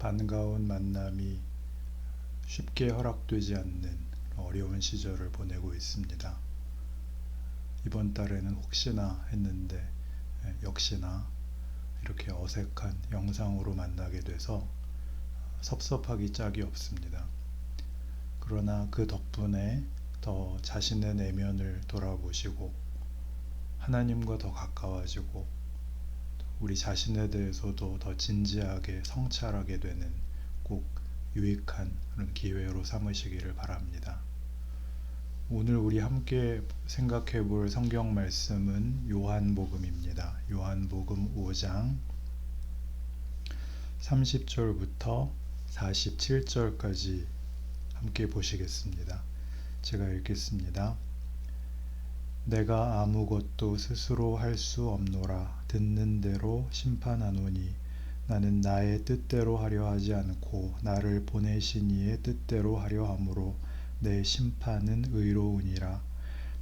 반가운 만남이 쉽게 허락되지 않는 어려운 시절을 보내고 있습니다. 이번 달에는 혹시나 했는데 역시나 이렇게 어색한 영상으로 만나게 돼서 섭섭하기 짝이 없습니다. 그러나 그 덕분에 더 자신의 내면을 돌아보시고 하나님과 더 가까워지고 우리 자신에 대해서도 더 진지하게 성찰하게 되는 꼭 유익한 그런 기회로 삼으시기를 바랍니다. 오늘 우리 함께 생각해 볼 성경 말씀은 요한복음입니다. 요한복음 5장 30절부터 47절까지 함께 보시겠습니다. 제가 읽겠습니다. 내가 아무것도 스스로 할 수 없노라. 듣는 대로 심판하노니 나는 나의 뜻대로 하려 하지 않고 나를 보내신 이의 뜻대로 하려 함으로 내 심판은 의로우니라.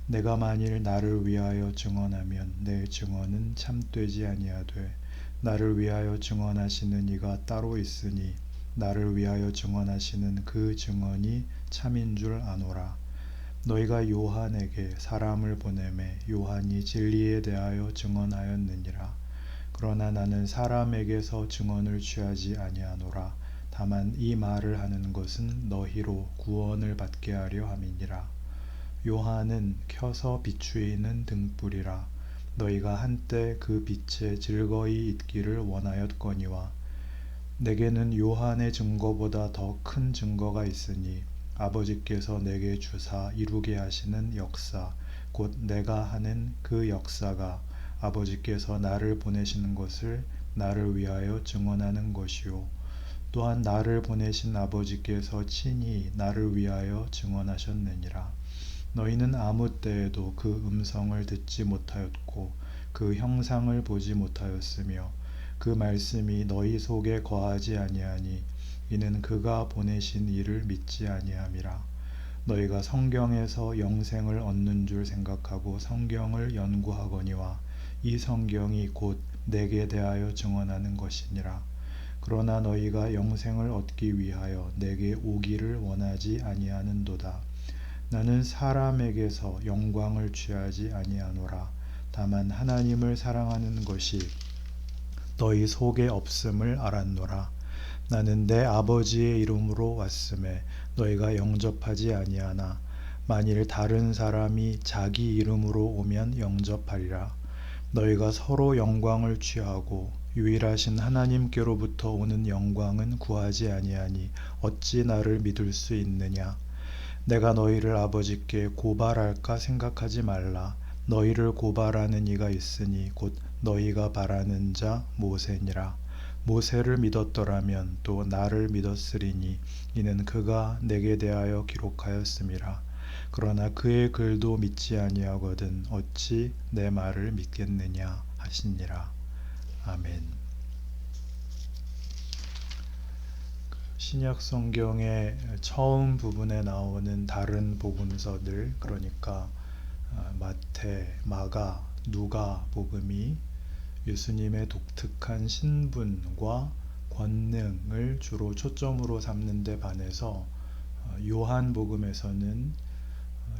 내가 만일 나를 위하여 증언하면 내 증언은 참되지 아니하되 나를 위하여 증언하시는 이가 따로 있으니 나를 위하여 증언하시는 그 증언이 참인 줄 아노라. 너희가 요한에게 사람을 보내매 요한이 진리에 대하여 증언하였느니라. 그러나 나는 사람에게서 증언을 취하지 아니하노라. 다만 이 말을 하는 것은 너희로 구원을 받게 하려 함이니라. 요한은 켜서 비추이는 등불이라. 너희가 한때 그 빛에 즐거이 있기를 원하였거니와 내게는 요한의 증거보다 더 큰 증거가 있으니 아버지께서 내게 주사 이루게 하시는 역사 곧 내가 하는 그 역사가 아버지께서 나를 보내시는 것을 나를 위하여 증언하는 것이요 또한 나를 보내신 아버지께서 친히 나를 위하여 증언하셨느니라. 너희는 아무 때에도 그 음성을 듣지 못하였고 그 형상을 보지 못하였으며 그 말씀이 너희 속에 거하지 아니하니 이는 그가 보내신 이를 믿지 아니함이라. 너희가 성경에서 영생을 얻는 줄 생각하고 성경을 연구하거니와 이 성경이 곧 내게 대하여 증언하는 것이니라. 그러나 너희가 영생을 얻기 위하여 내게 오기를 원하지 아니하는도다. 나는 사람에게서 영광을 취하지 아니하노라. 다만 하나님을 사랑하는 것이 너희 속에 없음을 알았노라. 나는 내 아버지의 이름으로 왔음에 너희가 영접하지 아니하나 만일 다른 사람이 자기 이름으로 오면 영접하리라. 너희가 서로 영광을 취하고 유일하신 하나님께로부터 오는 영광은 구하지 아니하니 어찌 나를 믿을 수 있느냐. 내가 너희를 아버지께 고발할까 생각하지 말라. 너희를 고발하는 이가 있으니 곧 너희가 바라는 자 모세니라. 모세를 믿었더라면 또 나를 믿었으리니 이는 그가 내게 대하여 기록하였음이라. 그러나 그의 글도 믿지 아니하거든 어찌 내 말을 믿겠느냐 하시니라. 아멘. 신약 성경의 처음 부분에 나오는 다른 복음서들, 그러니까 마태, 마가, 누가 복음이 예수님의 독특한 신분과 권능을 주로 초점으로 삼는 데 반해서 요한 복음에서는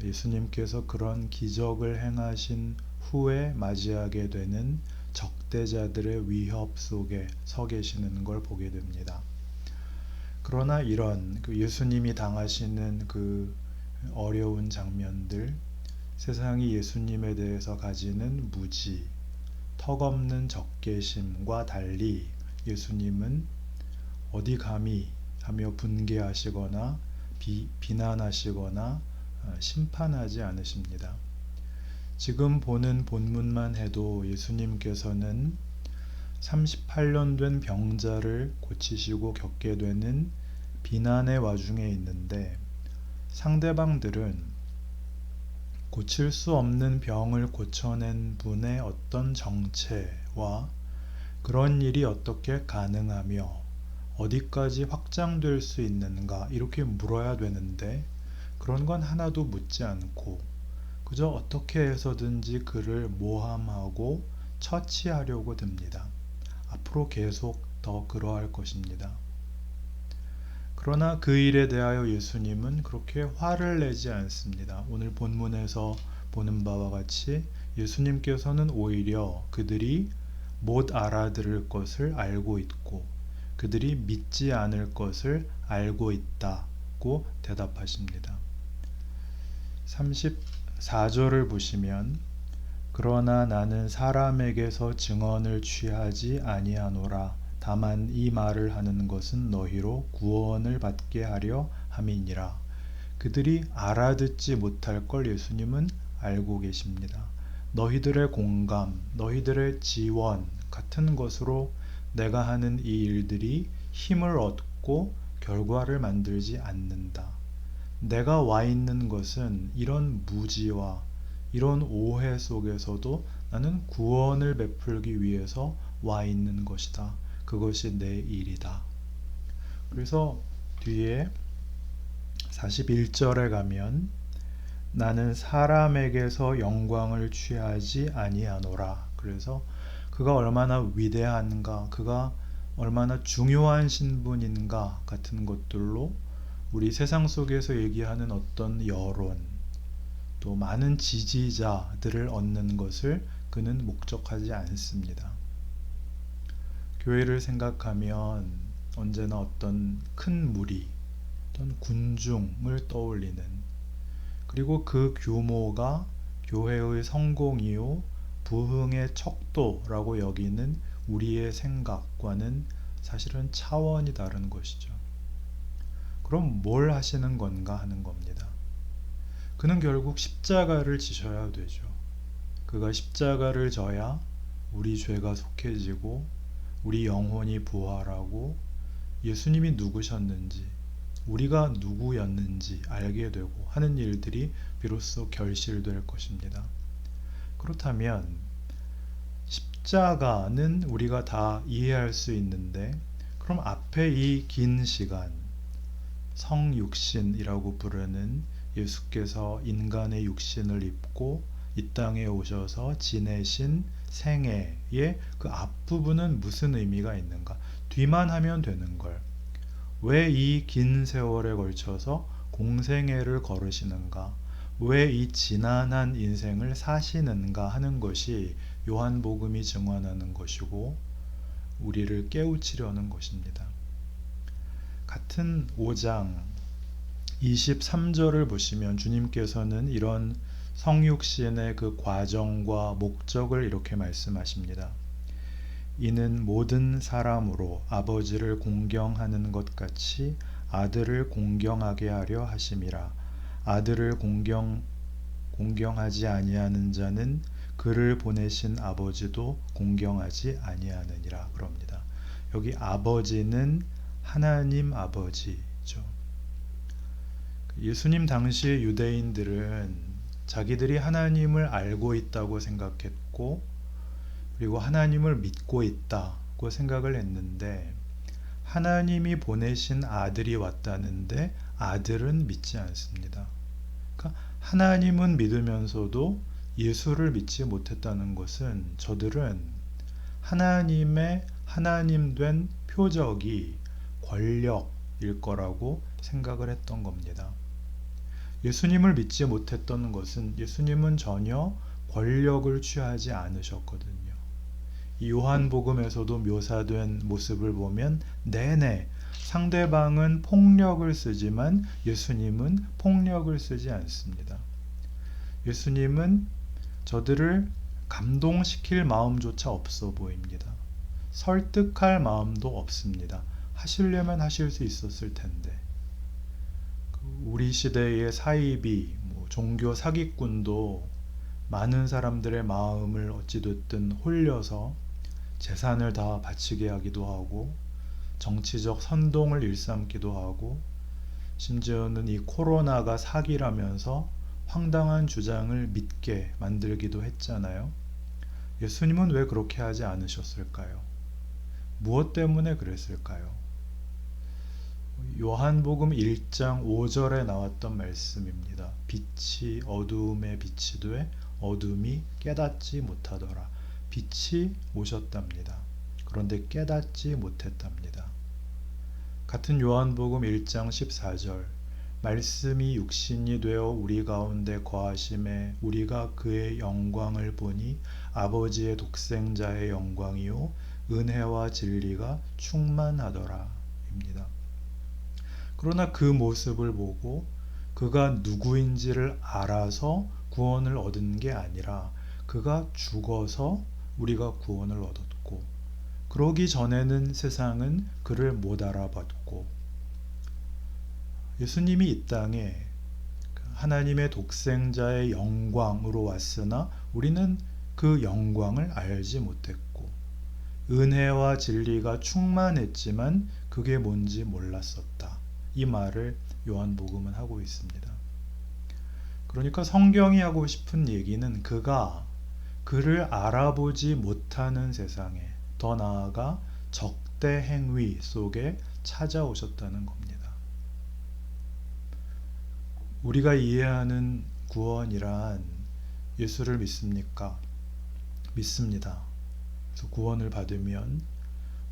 예수님께서 그런 기적을 행하신 후에 맞이하게 되는 적대자들의 위협 속에 서 계시는 걸 보게 됩니다. 그러나 이런 예수님이 당하시는 그 어려운 장면들, 세상이 예수님에 대해서 가지는 무지, 턱없는 적개심과 달리 예수님은 어디 감히 하며 분개하시거나 비난하시거나 심판하지 않으십니다. 지금 보는 본문만 해도 예수님께서는 38년 된 병자를 고치시고 겪게 되는 비난의 와중에 있는데 상대방들은 고칠 수 없는 병을 고쳐낸 분의 어떤 정체와 그런 일이 어떻게 가능하며 어디까지 확장될 수 있는가 이렇게 물어야 되는데 그런 건 하나도 묻지 않고 그저 어떻게 해서든지 그를 모함하고 처치하려고 듭니다. 앞으로 계속 더 그러할 것입니다. 그러나 그 일에 대하여 예수님은 그렇게 화를 내지 않습니다. 오늘 본문에서 보는 바와 같이 예수님께서는 오히려 그들이 못 알아들을 것을 알고 있고 그들이 믿지 않을 것을 알고 있다고 대답하십니다. 34절을 보시면 그러나 나는 사람에게서 증언을 취하지 아니하노라. 다만 이 말을 하는 것은 너희로 구원을 받게 하려 함이니라. 그들이 알아듣지 못할 걸 예수님은 알고 계십니다. 너희들의 공감, 너희들의 지원 같은 것으로 내가 하는 이 일들이 힘을 얻고 결과를 만들지 않는다. 내가 와 있는 것은 이런 무지와 이런 오해 속에서도 나는 구원을 베풀기 위해서 와 있는 것이다. 그것이 내 일이다. 그래서 뒤에 41절에 가면 나는 사람에게서 영광을 취하지 아니하노라. 그래서 그가 얼마나 위대한가, 그가 얼마나 중요한 신분인가 같은 것들로 우리 세상 속에서 얘기하는 어떤 여론, 또 많은 지지자들을 얻는 것을 그는 목적하지 않습니다. 교회를 생각하면 언제나 어떤 큰 무리, 어떤 군중을 떠올리는, 그리고 그 규모가 교회의 성공이요 부흥의 척도라고 여기는 우리의 생각과는 사실은 차원이 다른 것이죠. 그럼 뭘 하시는 건가 하는 겁니다. 그는 결국 십자가를 지셔야 되죠. 그가 십자가를 져야 우리 죄가 속해지고 우리 영혼이 부활하고 예수님이 누구셨는지 우리가 누구였는지 알게 되고 하는 일들이 비로소 결실될 것입니다. 그렇다면 십자가는 우리가 다 이해할 수 있는데 그럼 앞에 이 긴 시간 성육신이라고 부르는 예수께서 인간의 육신을 입고 이 땅에 오셔서 지내신 생애의 그 앞부분은 무슨 의미가 있는가? 뒤만 하면 되는 걸 왜 이 긴 세월에 걸쳐서 공생애를 걸으시는가? 왜 이 지난한 인생을 사시는가 하는 것이 요한복음이 증언하는 것이고 우리를 깨우치려는 것입니다. 같은 5장 23절을 보시면 주님께서는 이런 성육신의 그 과정과 목적을 이렇게 말씀하십니다. 이는 모든 사람으로 아버지를 공경하는 것 같이 아들을 공경하게 하려 하심이라. 아들을 공경하지 아니하는 자는 그를 보내신 아버지도 공경하지 아니하느니라 그럽니다. 여기 아버지는 하나님 아버지죠. 예수님 당시의 유대인들은 자기들이 하나님을 알고 있다고 생각했고 그리고 하나님을 믿고 있다고 생각을 했는데 하나님이 보내신 아들이 왔다는데 아들은 믿지 않습니다. 그러니까 하나님은 믿으면서도 예수를 믿지 못했다는 것은 저들은 하나님의 하나님 된 표적이 권력일 거라고 생각을 했던 겁니다. 예수님을 믿지 못했던 것은 예수님은 전혀 권력을 취하지 않으셨거든요. 이 요한복음에서도 묘사된 모습을 보면 내내 상대방은 폭력을 쓰지만 예수님은 폭력을 쓰지 않습니다. 예수님은 저들을 감동시킬 마음조차 없어 보입니다. 설득할 마음도 없습니다. 하시려면 하실 수 있었을 텐데. 우리 시대의 사이비, 종교 사기꾼도 많은 사람들의 마음을 어찌됐든 홀려서 재산을 다 바치게 하기도 하고 정치적 선동을 일삼기도 하고 심지어는 이 코로나가 사기라면서 황당한 주장을 믿게 만들기도 했잖아요. 예수님은 왜 그렇게 하지 않으셨을까요? 무엇 때문에 그랬을까요? 요한복음 1장 5절에 나왔던 말씀입니다. 빛이 어두움에 빛이 돼 어둠이 깨닫지 못하더라. 빛이 오셨답니다. 그런데 깨닫지 못했답니다. 같은 요한복음 1장 14절 말씀이 육신이 되어 우리 가운데 거하심에 우리가 그의 영광을 보니 아버지의 독생자의 영광이요 은혜와 진리가 충만하더라 입니다. 그러나 그 모습을 보고 그가 누구인지를 알아서 구원을 얻은 게 아니라 그가 죽어서 우리가 구원을 얻었고, 그러기 전에는 세상은 그를 못 알아봤고, 예수님이 이 땅에 하나님의 독생자의 영광으로 왔으나 우리는 그 영광을 알지 못했고, 은혜와 진리가 충만했지만 그게 뭔지 몰랐었다. 이 말을 요한복음은 하고 있습니다. 그러니까 성경이 하고 싶은 얘기는 그가 그를 알아보지 못하는 세상에, 더 나아가 적대 행위 속에 찾아오셨다는 겁니다. 우리가 이해하는 구원이란 예수를 믿습니까? 믿습니다. 그래서 구원을 받으면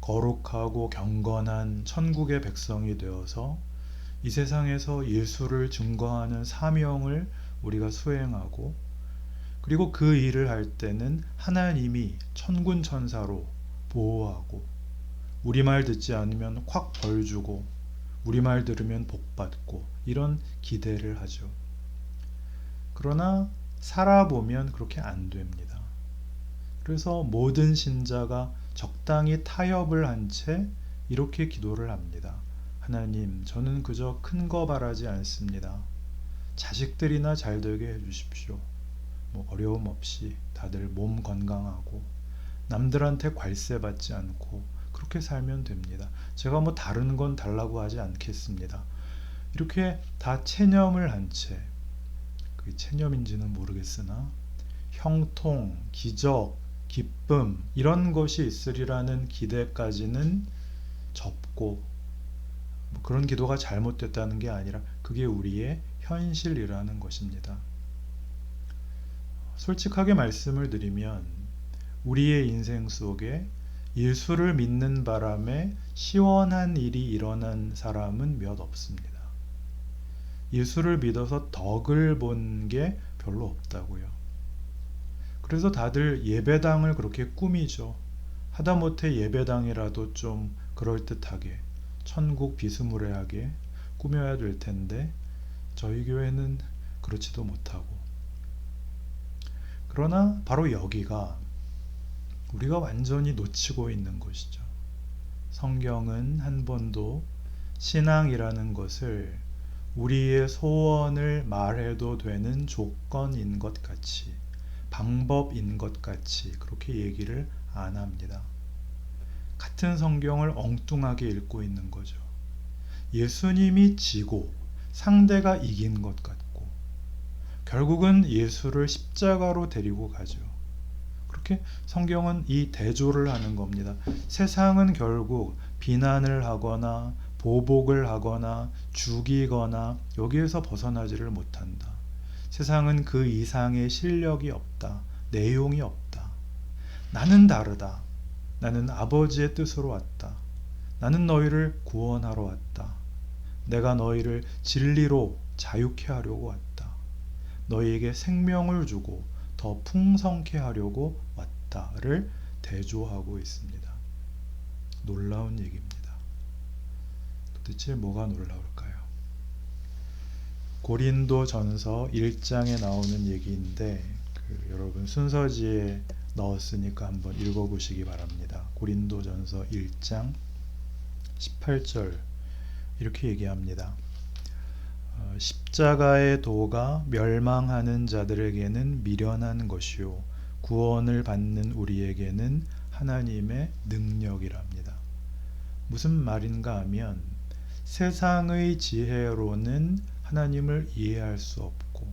거룩하고 경건한 천국의 백성이 되어서 이 세상에서 예수를 증거하는 사명을 우리가 수행하고, 그리고 그 일을 할 때는 하나님이 천군 천사로 보호하고, 우리 말 듣지 않으면 확 벌 주고 우리 말 들으면 복 받고, 이런 기대를 하죠. 그러나 살아보면 그렇게 안 됩니다. 그래서 모든 신자가 적당히 타협을 한 채 이렇게 기도를 합니다. 하나님, 저는 그저 큰 거 바라지 않습니다. 자식들이나 잘 되게 해주십시오. 어려움 없이 다들 몸 건강하고 남들한테 관세 받지 않고 그렇게 살면 됩니다. 제가 다른 건 달라고 하지 않겠습니다. 이렇게 다 체념을 한 채, 그게 체념인지는 모르겠으나 형통, 기적, 기쁨 이런 것이 있으리라는 기대까지는 접고, 그런 기도가 잘못됐다는 게 아니라 그게 우리의 현실이라는 것입니다. 솔직하게 말씀을 드리면 우리의 인생 속에 예수를 믿는 바람에 시원한 일이 일어난 사람은 몇 없습니다. 예수를 믿어서 덕을 본 게 별로 없다고요. 그래서 다들 예배당을 그렇게 꾸미죠. 하다못해 예배당이라도 좀 그럴듯하게, 천국 비스무리하게 꾸며야 될 텐데 저희 교회는 그렇지도 못하고. 그러나 바로 여기가 우리가 완전히 놓치고 있는 것이죠. 성경은 한 번도 신앙이라는 것을 우리의 소원을 말해도 되는 조건인 것 같이, 방법인 것 같이 그렇게 얘기를 안 합니다. 같은 성경을 엉뚱하게 읽고 있는 거죠. 예수님이 지고 상대가 이긴 것 같고, 결국은 예수를 십자가로 데리고 가죠. 그렇게 성경은 이 대조를 하는 겁니다. 세상은 결국 비난을 하거나 보복을 하거나 죽이거나 여기에서 벗어나지를 못한다. 세상은 그 이상의 실력이 없다. 내용이 없다. 나는 다르다. 나는 아버지의 뜻으로 왔다. 나는 너희를 구원하러 왔다. 내가 너희를 진리로 자유케 하려고 왔다. 너희에게 생명을 주고 더 풍성케 하려고 왔다를 대조하고 있습니다. 놀라운 얘기입니다. 도대체 뭐가 놀라울까요? 고린도전서 1장에 나오는 얘기인데 여러분 순서지에 넣었으니까 한번 읽어보시기 바랍니다. 고린도전서 1장 18절 이렇게 얘기합니다. 십자가의 도가 멸망하는 자들에게는 미련한 것이요 구원을 받는 우리에게는 하나님의 능력이랍니다. 무슨 말인가 하면 세상의 지혜로는 하나님을 이해할 수 없고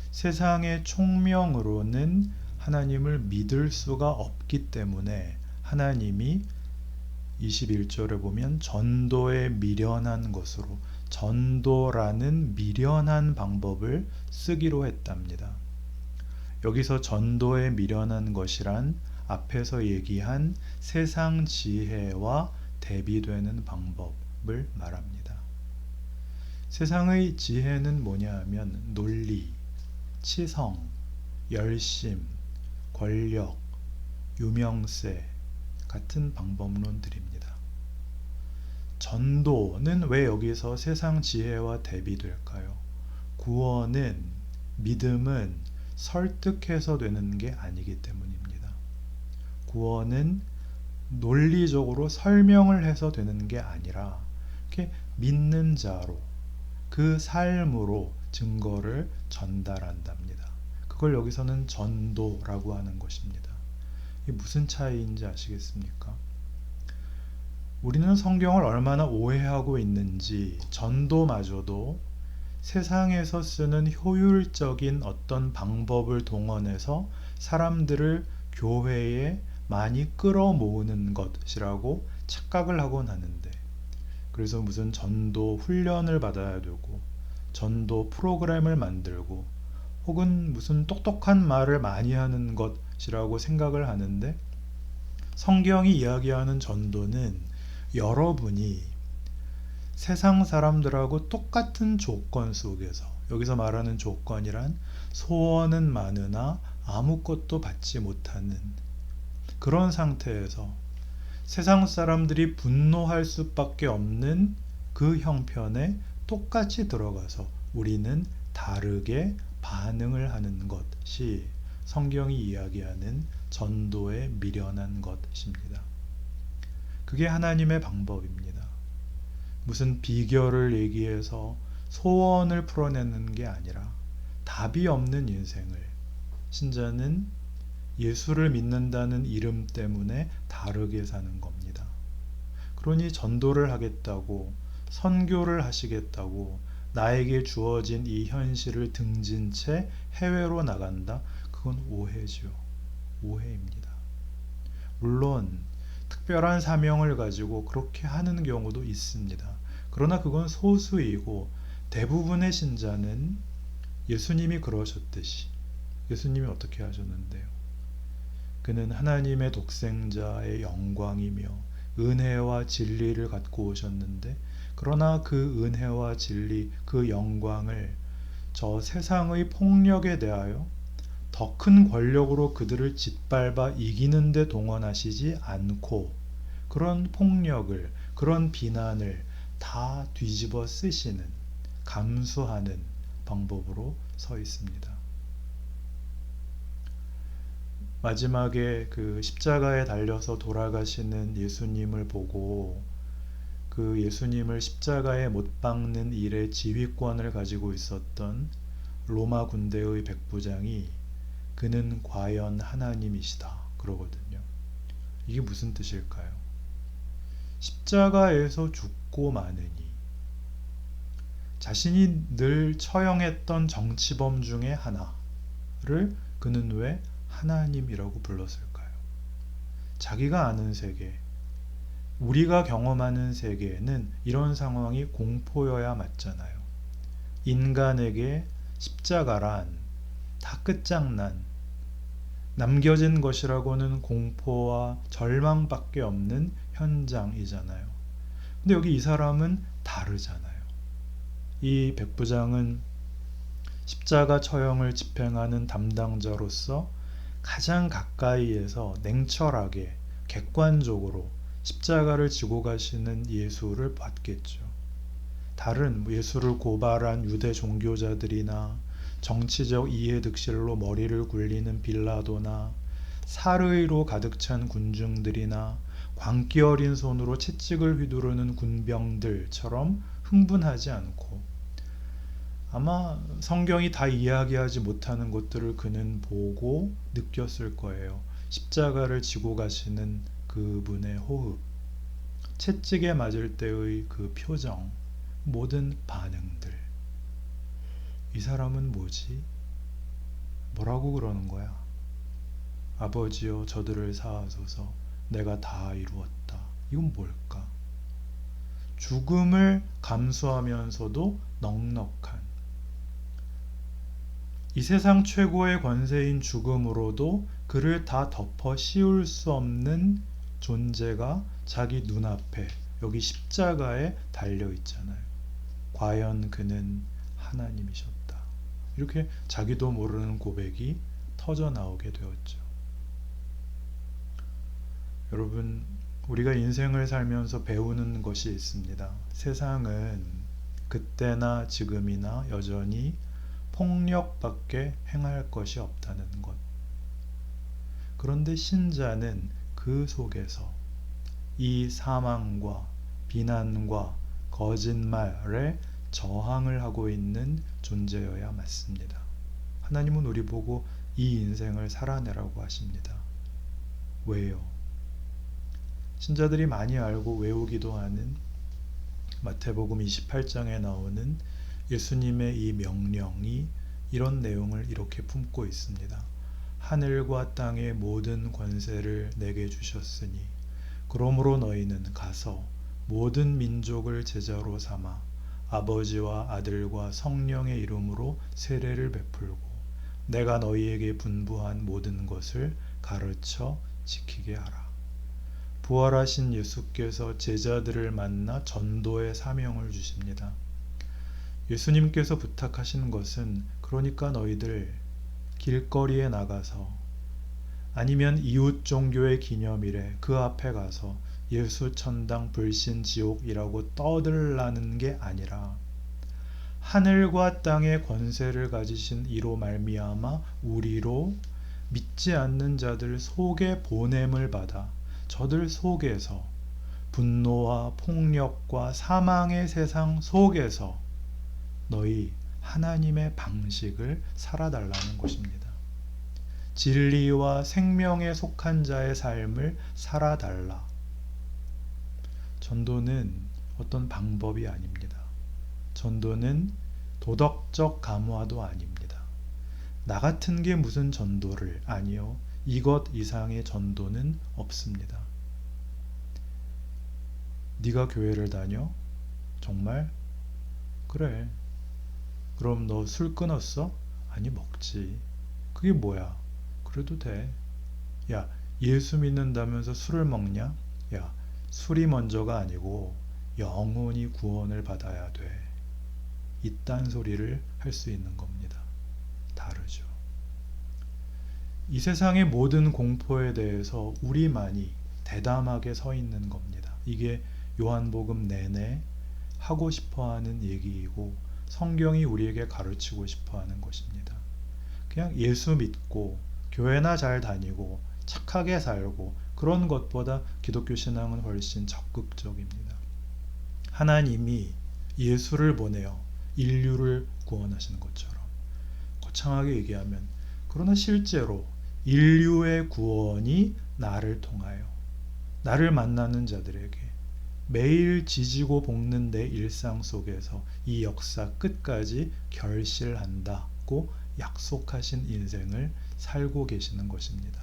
세상의 총명으로는 하나님을 믿을 수가 없기 때문에 하나님이 21절에 보면 전도에 미련한 것으로, 전도라는 미련한 방법을 쓰기로 했답니다. 여기서 전도에 미련한 것이란 앞에서 얘기한 세상 지혜와 대비되는 방법, 방법을 말합니다. 세상의 지혜는 뭐냐 하면 논리, 치성, 열심, 권력, 유명세 같은 방법론들입니다. 전도는 왜 여기서 세상 지혜와 대비될까요? 구원은, 믿음은 설득해서 되는 게 아니기 때문입니다. 구원은 논리적으로 설명을 해서 되는 게 아니라 이렇게 믿는 자로 그 삶으로 증거를 전달한답니다. 그걸 여기서는 전도라고 하는 것입니다. 이게 무슨 차이인지 아시겠습니까? 우리는 성경을 얼마나 오해하고 있는지 전도마저도 세상에서 쓰는 효율적인 어떤 방법을 동원해서 사람들을 교회에 많이 끌어모으는 것이라고 착각을 하곤 하는데, 그래서 무슨 전도 훈련을 받아야 되고 전도 프로그램을 만들고 혹은 무슨 똑똑한 말을 많이 하는 것이라고 생각을 하는데, 성경이 이야기하는 전도는 여러분이 세상 사람들하고 똑같은 조건 속에서, 여기서 말하는 조건이란 소원은 많으나 아무것도 받지 못하는 그런 상태에서 세상 사람들이 분노할 수밖에 없는 그 형편에 똑같이 들어가서 우리는 다르게 반응을 하는 것이 성경이 이야기하는 전도의 미련한 것입니다. 그게 하나님의 방법입니다. 무슨 비결을 얘기해서 소원을 풀어내는 게 아니라 답이 없는 인생을 신자는 예수를 믿는다는 이름 때문에 다르게 사는 겁니다. 그러니 전도를 하겠다고, 선교를 하시겠다고 나에게 주어진 이 현실을 등진 채 해외로 나간다? 그건 오해죠. 오해입니다. 물론 특별한 사명을 가지고 그렇게 하는 경우도 있습니다. 그러나 그건 소수이고, 대부분의 신자는 예수님이 그러셨듯이, 예수님이 어떻게 하셨는데요? 그는 하나님의 독생자의 영광이며 은혜와 진리를 갖고 오셨는데, 그러나 그 은혜와 진리, 그 영광을 저 세상의 폭력에 대하여 더 큰 권력으로 그들을 짓밟아 이기는 데 동원하시지 않고, 그런 폭력을, 그런 비난을 다 뒤집어 쓰시는, 감수하는 방법으로 서 있습니다. 마지막에 그 십자가에 달려서 돌아가시는 예수님을 보고, 그 예수님을 십자가에 못 박는 일의 지휘권을 가지고 있었던 로마 군대의 백부장이 그는 과연 하나님이시다 그러거든요. 이게 무슨 뜻일까요? 십자가에서 죽고 마느니, 자신이 늘 처형했던 정치범 중에 하나를 그는 왜 하나님이라고 불렀을까요? 자기가 아는 세계, 우리가 경험하는 세계에는 이런 상황이 공포여야 맞잖아요. 인간에게 십자가란 다 끝장난, 남겨진 것이라고는 공포와 절망밖에 없는 현장이잖아요. 근데 여기 이 사람은 다르잖아요. 이 백부장은 십자가 처형을 집행하는 담당자로서 가장 가까이에서 냉철하게, 객관적으로 십자가를 지고 가시는 예수를 봤겠죠. 다른 예수를 고발한 유대 종교자들이나 정치적 이해득실로 머리를 굴리는 빌라도나 살의로 가득 찬 군중들이나 광기 어린 손으로 채찍을 휘두르는 군병들처럼 흥분하지 않고, 아마 성경이 다 이야기하지 못하는 것들을 그는 보고 느꼈을 거예요. 십자가를 지고 가시는 그분의 호흡, 채찍에 맞을 때의 그 표정, 모든 반응들. 이 사람은 뭐지? 뭐라고 그러는 거야? 아버지여 저들을 사하소서, 내가 다 이루었다. 이건 뭘까? 죽음을 감수하면서도 넉넉한, 이 세상 최고의 권세인 죽음으로도 그를 다 덮어 씌울 수 없는 존재가 자기 눈앞에 여기 십자가에 달려 있잖아요. 과연 그는 하나님이셨다. 이렇게 자기도 모르는 고백이 터져 나오게 되었죠. 여러분, 우리가 인생을 살면서 배우는 것이 있습니다. 세상은 그때나 지금이나 여전히 폭력밖에 행할 것이 없다는 것. 그런데 신자는 그 속에서 이 사망과 비난과 거짓말에 저항을 하고 있는 존재여야 맞습니다. 하나님은 우리 보고 이 인생을 살아내라고 하십니다. 왜요? 신자들이 많이 알고 외우기도 하는 마태복음 28장에 나오는 예수님의 이 명령이 이런 내용을 이렇게 품고 있습니다. 하늘과 땅의 모든 권세를 내게 주셨으니 그러므로 너희는 가서 모든 민족을 제자로 삼아 아버지와 아들과 성령의 이름으로 세례를 베풀고 내가 너희에게 분부한 모든 것을 가르쳐 지키게 하라. 부활하신 예수께서 제자들을 만나 전도의 사명을 주십니다. 예수님께서 부탁하신 것은 그러니까 너희들 길거리에 나가서 아니면 이웃 종교의 기념일에 그 앞에 가서 예수 천당 불신 지옥이라고 떠들라는 게 아니라 하늘과 땅의 권세를 가지신 이로 말미암아 우리로 믿지 않는 자들 속에 보냄을 받아 저들 속에서 분노와 폭력과 사망의 세상 속에서 너희 하나님의 방식을 살아달라는 것입니다. 진리와 생명에 속한 자의 삶을 살아달라. 전도는 어떤 방법이 아닙니다. 전도는 도덕적 감화도 아닙니다. 나 같은 게 무슨 전도를, 아니요. 이것 이상의 전도는 없습니다. 네가 교회를 다녀? 정말? 그래. 그럼 너 술 끊었어? 아니, 먹지. 그게 뭐야? 그래도 돼. 야, 예수 믿는다면서 술을 먹냐? 야, 술이 먼저가 아니고 영혼이 구원을 받아야 돼. 이딴 소리를 할 수 있는 겁니다. 다르죠. 이 세상의 모든 공포에 대해서 우리만이 대담하게 서 있는 겁니다. 이게 요한복음 내내 하고 싶어하는 얘기이고 성경이 우리에게 가르치고 싶어하는 것입니다. 그냥 예수 믿고 교회나 잘 다니고 착하게 살고 그런 것보다 기독교 신앙은 훨씬 적극적입니다. 하나님이 예수를 보내어 인류를 구원하시는 것처럼 거창하게 얘기하면, 그러나 실제로 인류의 구원이 나를 통하여 나를 만나는 자들에게 매일 지지고 볶는 내 일상 속에서 이 역사 끝까지 결실한다고 약속하신 인생을 살고 계시는 것입니다.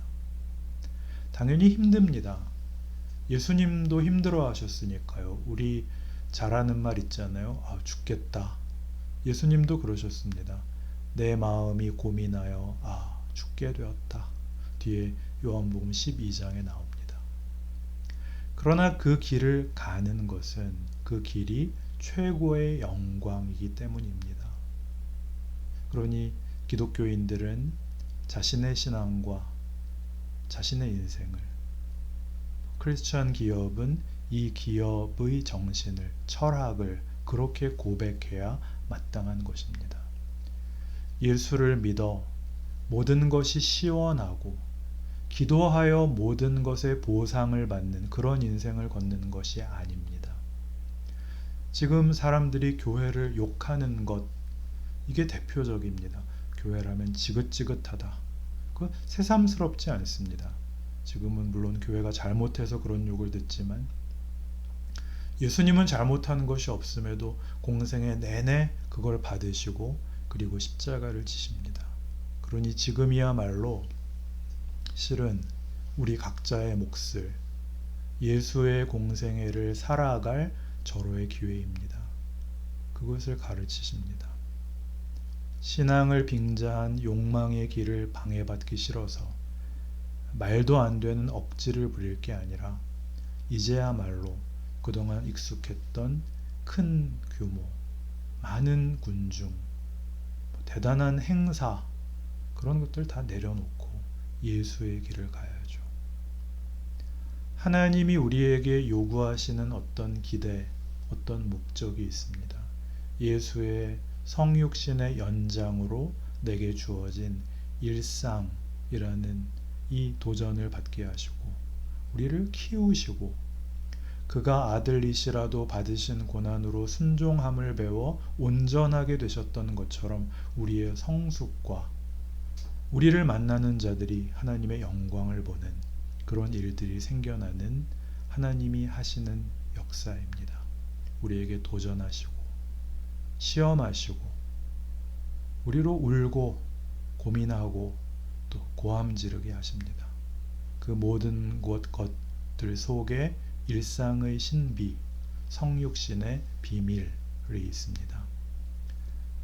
당연히 힘듭니다. 예수님도 힘들어 하셨으니까요. 우리 잘하는 말 있잖아요. 아, 죽겠다. 예수님도 그러셨습니다. 내 마음이 고민하여 죽게 되었다. 뒤에 요한복음 12장에 나옵니다. 그러나 그 길을 가는 것은 그 길이 최고의 영광이기 때문입니다. 그러니 기독교인들은 자신의 신앙과 자신의 인생을, 크리스천 기업은 이 기업의 정신을, 철학을 그렇게 고백해야 마땅한 것입니다. 예수를 믿어 모든 것이 시원하고 기도하여 모든 것의 보상을 받는 그런 인생을 걷는 것이 아닙니다. 지금 사람들이 교회를 욕하는 것, 이게 대표적입니다. 교회라면 지긋지긋하다. 그 새삼스럽지 않습니다. 지금은 물론 교회가 잘못해서 그런 욕을 듣지만 예수님은 잘못하는 것이 없음에도 공생애 내내 그걸 받으시고 그리고 십자가를 지십니다. 그러니 지금이야말로 실은 우리 각자의 몫을, 예수의 공생애를 살아갈 절호의 기회입니다. 그것을 가르치십니다. 신앙을 빙자한 욕망의 길을 방해받기 싫어서 말도 안 되는 억지를 부릴 게 아니라 이제야말로 그동안 익숙했던 큰 규모, 많은 군중, 대단한 행사, 그런 것들 다 내려놓고 예수의 길을 가야죠. 하나님이 우리에게 요구하시는 어떤 기대, 어떤 목적이 있습니다. 예수의 성육신의 연장으로 내게 주어진 일상이라는 이 도전을 받게 하시고 우리를 키우시고 그가 아들이시라도 받으신 고난으로 순종함을 배워 온전하게 되셨던 것처럼 우리의 성숙과 우리를 만나는 자들이 하나님의 영광을 보는 그런 일들이 생겨나는 하나님이 하시는 역사입니다. 우리에게 도전하시고 시험하시고 우리로 울고 고민하고 또 고함 지르게 하십니다. 그 모든 것들 속에 일상의 신비, 성육신의 비밀이 있습니다.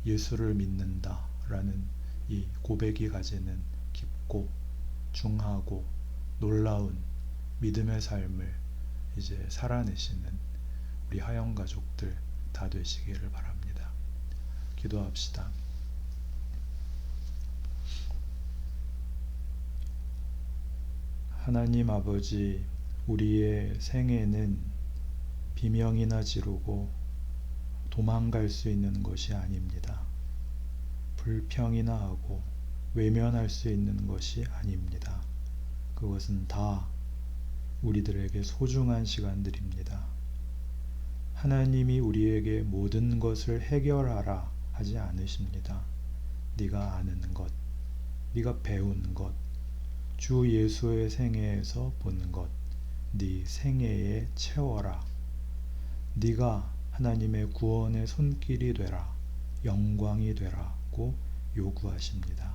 예수를 믿는다라는 이 고백이 가지는 깊고 중하고 놀라운 믿음의 삶을 이제 살아내시는 우리 하영 가족들 다 되시기를 바랍니다. 기도합시다. 하나님 아버지, 우리의 생애는 비명이나 지르고 도망갈 수 있는 것이 아닙니다. 불평이나 하고 외면할 수 있는 것이 아닙니다. 그것은 다 우리들에게 소중한 시간들입니다. 하나님이 우리에게 모든 것을 해결하라 하지 않으십니다. 네가 아는 것, 네가 배운 것, 주 예수의 생애에서 본 것, 네 생애에 채워라. 네가 하나님의 구원의 손길이 되라, 영광이 되라고 요구하십니다.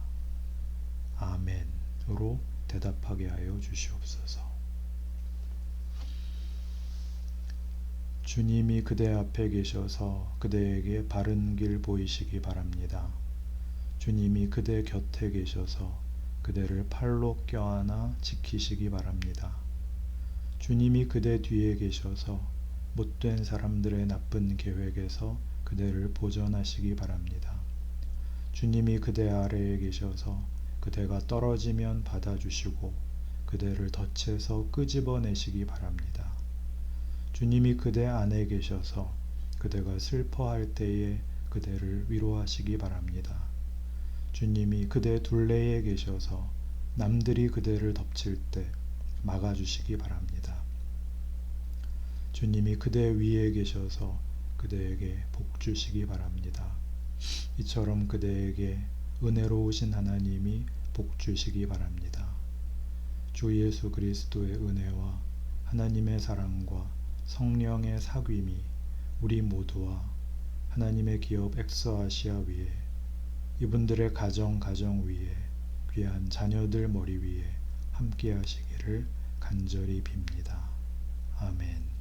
아멘으로 대답하게 하여 주시옵소서. 주님이 그대 앞에 계셔서 그대에게 바른 길 보이시기 바랍니다. 주님이 그대 곁에 계셔서 그대를 팔로 껴안아 지키시기 바랍니다. 주님이 그대 뒤에 계셔서 못된 사람들의 나쁜 계획에서 그대를 보전하시기 바랍니다. 주님이 그대 아래에 계셔서 그대가 떨어지면 받아주시고 그대를 덫에서 끄집어내시기 바랍니다. 주님이 그대 안에 계셔서 그대가 슬퍼할 때에 그대를 위로하시기 바랍니다. 주님이 그대 둘레에 계셔서 남들이 그대를 덮칠 때 막아주시기 바랍니다. 주님이 그대 위에 계셔서 그대에게 복 주시기 바랍니다. 이처럼 그대에게 은혜로우신 하나님이 복 주시기 바랍니다. 주 예수 그리스도의 은혜와 하나님의 사랑과 성령의 사귐이 우리 모두와 하나님의 기업 엑소아시아 위에 이분들의 가정 위에 귀한 자녀들 머리 위에 함께 하시기를 간절히 빕니다. 아멘.